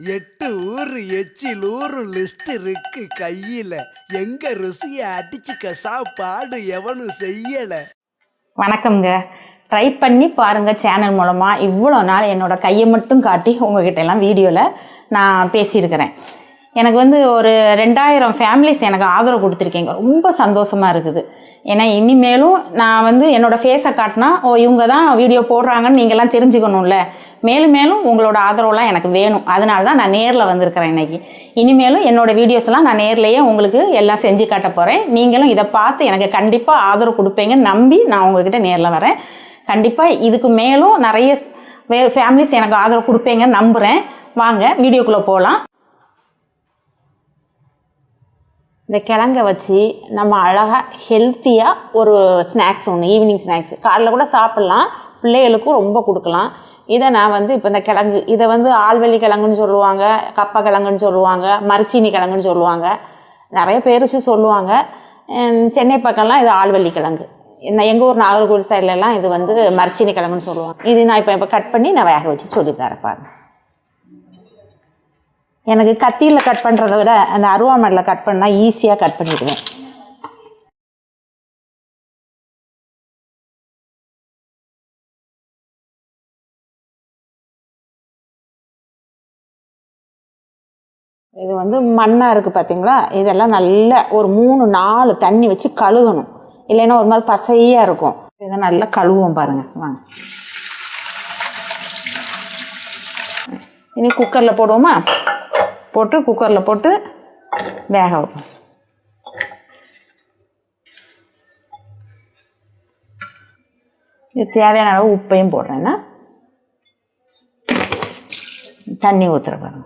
8 ஊரு எச்சில் ஊரு லிஸ்ட் இருக்கு கையில. எங்க ருசிய அடிச்சுக்க சாப்பாடு எவனும் செய்யல. வணக்கம்ங்க. ட்ரை பண்ணி பாருங்கள். சேனல் மூலமாக இவ்வளோ நாள் என்னோடய கையை மட்டும் காட்டி உங்ககிட்ட எல்லாம் வீடியோவில் நான் பேசியிருக்கிறேன். எனக்கு ஒரு 2000 ஃபேமிலிஸ் எனக்கு ஆதரவு கொடுத்துருக்கீங்க. ரொம்ப சந்தோஷமாக இருக்குது. ஏன்னா இனிமேலும் நான் என்னோடய ஃபேஸை காட்டினா இவங்க தான் வீடியோ போடுறாங்கன்னு நீங்கள்லாம் தெரிஞ்சுக்கணும்ல. மேலும் மேலும் உங்களோட ஆதரவுலாம் எனக்கு வேணும். அதனால தான் நான் நேரில் வந்திருக்கிறேன் இன்றைக்கி. இனிமேலும் என்னோடய வீடியோஸ்லாம் நான் நேர்லேயே உங்களுக்கு எல்லாம் செஞ்சு காட்ட போகிறேன். நீங்களும் இதை பார்த்து எனக்கு கண்டிப்பாக ஆதரவு கொடுப்பீங்கன்னு நம்பி நான் உங்கள்கிட்ட நேரில் வரேன். கண்டிப்பாக இதுக்கு மேலும் நிறைய ஃபேமிலிஸ் எனக்கு ஆதரவு கொடுப்பீங்கன்னு நம்புகிறேன். வாங்க வீடியோக்குள்ளே போகலாம். இந்த கிழங்கை வச்சு நம்ம அழகாக ஹெல்த்தியாக ஒரு ஸ்நாக்ஸ் ஒன்று, ஈவினிங் ஸ்நாக்ஸ் காலையில் கூட சாப்பிட்லாம், பிள்ளைகளுக்கும் ரொம்ப கொடுக்கலாம். இதை நான் இப்போ இந்த கிழங்கு இதை ஆல்வெள்ளி கிழங்குன்னு சொல்லுவாங்க, கப்பை கிழங்குன்னு சொல்லுவாங்க, மரச்சீனி கிழங்குன்னு சொல்லுவாங்க, நிறைய பேர் வச்சு சொல்லுவாங்க. சென்னை பக்கம்லாம் இது ஆல்வெள்ளி கிழங்கு, எங்கள் ஊர் நாகர்கோவில் சைட்லலாம் இது மரச்சீனி கிழங்குன்னு சொல்லுவாங்க. இது நான் இப்போ கட் பண்ணி நான் வேக வச்சு சொல்லித்தரேன் பாருங்க. எனக்கு கத்தியில் கட் பண்ணுறத விட அந்த அருவாமனையில் கட் பண்ணால் ஈஸியாக கட் பண்ணிடுவேன். இது மண்ணாக இருக்குது பார்த்தீங்களா, இதெல்லாம் நல்லா ஒரு 3-4 தண்ணி வச்சு கழுகணும், இல்லைன்னா ஒரு மாதிரி பசையாக இருக்கும். இதை நல்லா கழுவோம் பாருங்கள். வாங்க இனி குக்கரில் போடுவோமா, போட்டு குக்கரில் போட்டு வேக வைப்போம். இது தேவையான அளவு உப்பையும் போடுறேன்னா தண்ணி ஊற்றுற பாருங்க.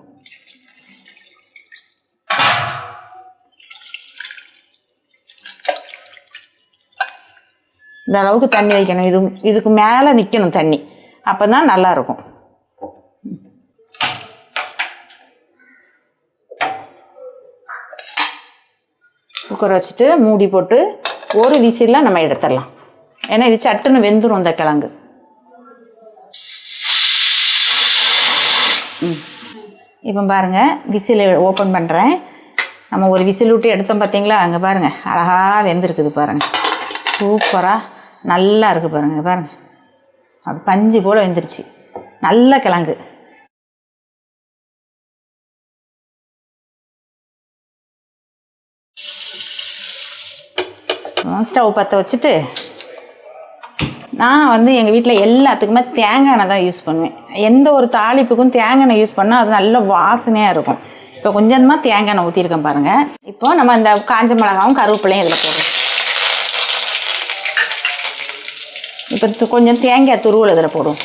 இந்த அளவுக்கு தண்ணி வைக்கணும். இதுக்கு மேலே நிற்கணும் தண்ணி, அப்போ தான் நல்லாயிருக்கும். குக்கர் வச்சுட்டு மூடி போட்டு ஒரு விசிலில் நம்ம எடுத்துடலாம். ஏன்னா இது சட்டுன்னு வெந்துடும் இந்த கிழங்கு. இப்போ பாருங்கள், விசில் ஓப்பன் பண்ணுறேன். நம்ம ஒரு விசில் விட்டு எடுத்தோம் பார்த்தீங்களா, அங்கே பாருங்கள் அழகாக வெந்திருக்குது பாருங்கள். சூப்பராக நல்லா இருக்குது பாருங்கள். பாருங்கள் அப்படி பஞ்சு போல் வெந்துருச்சு, நல்ல கிழங்கு. ஸ்டவ் பற்ற வச்சுட்டு நான் எங்கள் வீட்டில் எல்லாத்துக்குமே தேங்காய் எண்ணெய் தான் யூஸ் பண்ணுவேன். எந்த ஒரு தாளிப்புக்கும் தேங்காய் எண்ணெய் யூஸ் பண்ணால் அது நல்ல வாசனையாக இருக்கும். இப்போ கொஞ்சமாக தேங்காய் எண்ணெய் ஊற்றிருக்கேன் பாருங்கள். இப்போ நம்ம இந்த காஞ்ச மிளகாவும் கருவேப்பிலையும் இதில் போடுறோம். இப்போ கொஞ்சம் தேங்காய் துருவல் இதில் போடுவோம்.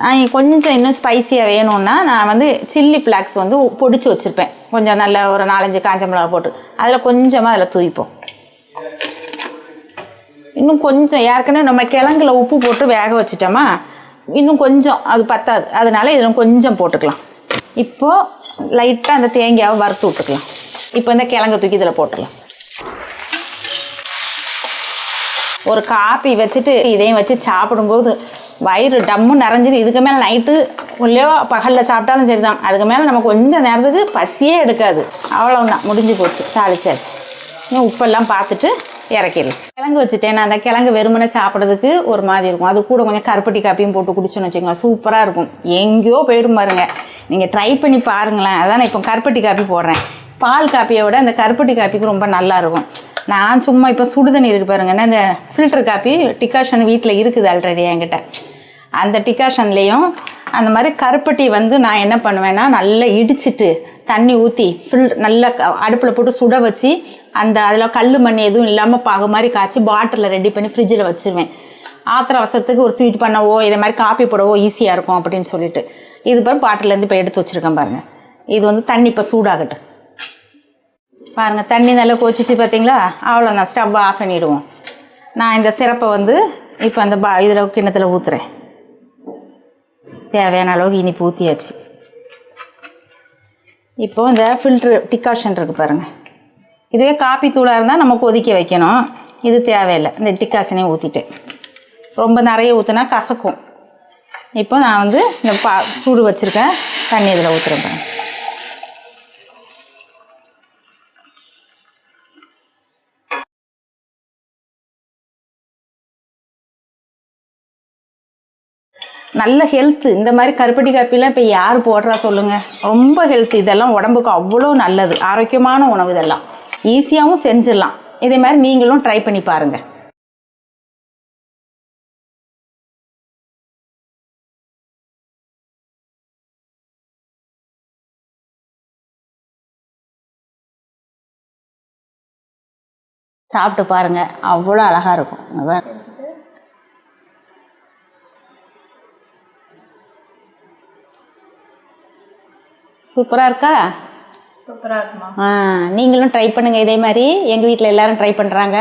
நான் கொஞ்சம் இன்னும் ஸ்பைஸியாக வேணும்னா நான் சில்லி ஃப்ளாக்ஸ் பொடிச்சு வச்சுருப்பேன். கொஞ்சம் நல்ல ஒரு 4-5 காஞ்ச மிளகா போட்டு அதில் கொஞ்சமாக அதில் தூவிப்போம். இன்னும் கொஞ்சம் ஏற்கனவே நம்ம கிழங்குல உப்பு போட்டு வேக வச்சுட்டோமா, இன்னும் கொஞ்சம் அது பத்தாது, அதனால இதில் கொஞ்சம் போட்டுக்கலாம். இப்போது லைட்டாக அந்த தேங்காயை வறுத்து விட்டுக்கலாம். இப்போ இந்த கிழங்கு தூக்கி இதில் போட்டுடலாம். ஒரு காப்பி வச்சுட்டு இதையும் வச்சு சாப்பிடும்போது வயிறு டம்மு நிறைஞ்சிடும். இதுக்கு மேலே நைட்டு உள்ளே பகலில் சாப்பிட்டாலும் சரி தான், அதுக்கு மேலே நமக்கு கொஞ்சம் நேரத்துக்கு பசியே எடுக்காது. அவ்வளோதான், முடிஞ்சு போச்சு, தாளிச்சாச்சு. இன்னும் உப்பெல்லாம் பார்த்துட்டு இறக்கிடலாம். கிழங்கு வச்சுட்டேன். அந்த கிழங்கு வெறுமனை சாப்பிட்றதுக்கு ஒரு மாதிரி இருக்கும். அது கூட கொஞ்சம் கருப்பட்டி காப்பியும் போட்டு குடிச்சோன்னு வச்சுக்கோங்க, சூப்பராக இருக்கும். எங்கேயோ போயிடும் பாருங்க, நீங்கள் ட்ரை பண்ணி பாருங்களேன். அதான் நான் இப்போ கருப்பட்டி காப்பி போடுறேன். பால் காப்பியை விட அந்த கருப்பட்டி காப்பிக்கு ரொம்ப நல்லாயிருக்கும். நான் சும்மா இப்போ சுடுதண்ணி இருக்குது பாருங்கன்னா, இந்த ஃபில்டர் காப்பி டிகாஷன் வீட்டில் இருக்குது ஆல்ரெடி என்கிட்ட. அந்த டிகாஷன்லேயும் அந்த மாதிரி கருப்பட்டி நான் என்ன பண்ணுவேன்னா, நல்லா இடிச்சிட்டு தண்ணி ஊற்றி நல்லா அடுப்பில் போட்டு சுட வச்சு அதில் கல் மண் எதுவும் இல்லாமல் பாகு மாதிரி காய்ச்சி பாட்டிலில் ரெடி பண்ணி ஃப்ரிட்ஜில் வச்சுருவேன். ஆத்திர அவசரத்துக்கு ஒரு ஸ்வீட் பண்ணவோ இதை மாதிரி காப்பி போடவோ ஈஸியாக இருக்கும் அப்படின்னு சொல்லிட்டு இது பாரு பாட்டிலேருந்து இப்போ எடுத்து வச்சுருக்கேன் பாருங்கள். இது தண்ணி இப்போ சூடாகட்டும் பாருங்கள். தண்ணி நல்லா கொதிச்சு பார்த்தீங்களா, அவ்வளோதான், ஸ்டவ்வை ஆஃப் பண்ணிவிடுவோம். நான் இந்த சிரப்பை இப்போ அந்த இதில் கிண்ணத்தில் ஊற்றுறேன். தேவையான அளவுக்கு இனிப்பு ஊற்றியாச்சு. இப்போது இந்த ஃபில்ட்ரு டிகாஷன் இருக்குது பாருங்கள், இதுவே காப்பி தூளாக இருந்தால் நம்ம கொதிக்க வைக்கணும். இது தேவையில்லை, இந்த டிகாஷனையும் ஊற்றிட்டேன். ரொம்ப நிறைய ஊற்றினா கசக்கும். இப்போ நான் வந்து இந்த சூடு வச்சுருக்கேன் தண்ணி இதில் ஊற்றுறேன். நல்ல ஹெல்த்து. இந்த மாதிரி கருப்பட்டி காப்பிலாம் இப்போ யார் போடுறா சொல்லுங்கள்? ரொம்ப ஹெல்த்து. இதெல்லாம் உடம்புக்கு அவ்வளோ நல்லது, ஆரோக்கியமான உணவு. இதெல்லாம் ஈஸியாகவும் செஞ்சிடலாம். இதே மாதிரி நீங்களும் ட்ரை பண்ணி பாருங்கள். சாப்பிட்டு பாருங்கள், அவ்வளோ அழகாக இருக்கும். சூப்பராக இருக்கா? சூப்பராக இருக்குமா? நீங்களும் ட்ரை பண்ணுங்கள். இதே மாதிரி எங்கள் வீட்டில் எல்லோரும் ட்ரை பண்ணுறாங்க.